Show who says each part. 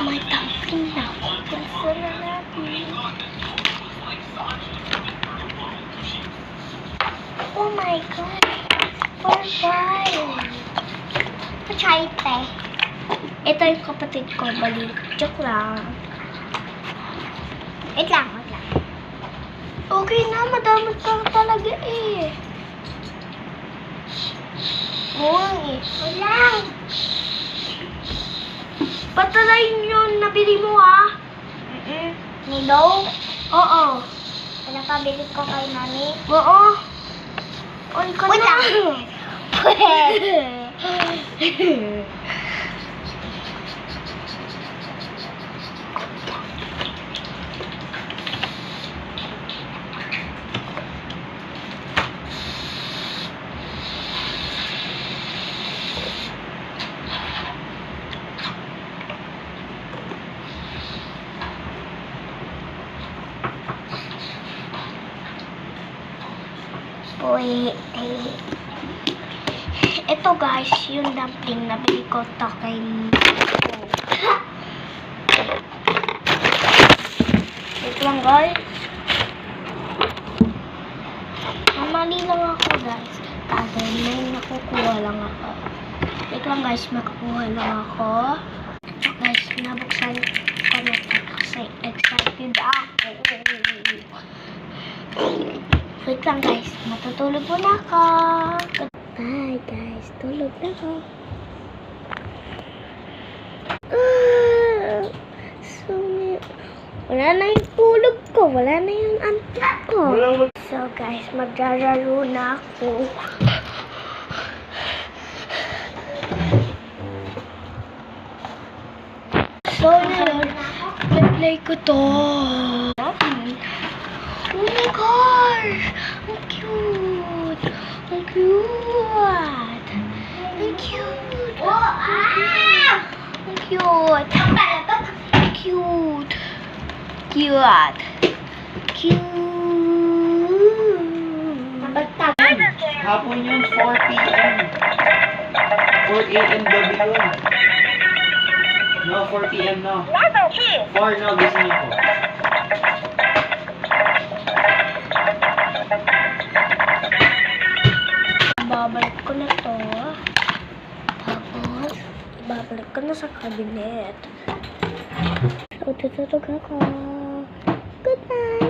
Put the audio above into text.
Speaker 1: may dumpling na. Pulsa na natin. Oh my God. Bye-bye. Pachayte. Ito yung kapatid ko. Balik. Joke lang. Wait lang. Okay na. Madamot ka talaga eh. Uy. Wala. Patalayin yung nabili mo ah. Nilo? Oo. Pinapabili ko kay mami? Oo. Uy, ka
Speaker 2: Wait
Speaker 1: na. Uy, ito guys, yung dumpling na bili ko to kay Wait lang guys. Mamali lang ako guys. Tagay may nakukuha lang ako. Wait lang guys, makakuha lang ako. Guys, nabuksan ko na ito kasi excited ako. Wait lang guys, matutulog po na ako. Bye guys, tulog na ako. Wala na yung tulog ko, wala na yung antok ko. So guys, maglalaro na ako. So play ko to. Oh my gosh! Ang cute! Ang cute! Ang cute! Ang cute! Ang cute! Cute! Cute!
Speaker 2: Hapon yun, 4 p.m. 4 a.m. gabi yun. No, 4 p.m. no. 4 no, gising ako.
Speaker 1: Babalik ko na to. Tapos, babalik ko na sa cabinet. So, tutulog ako. Good night!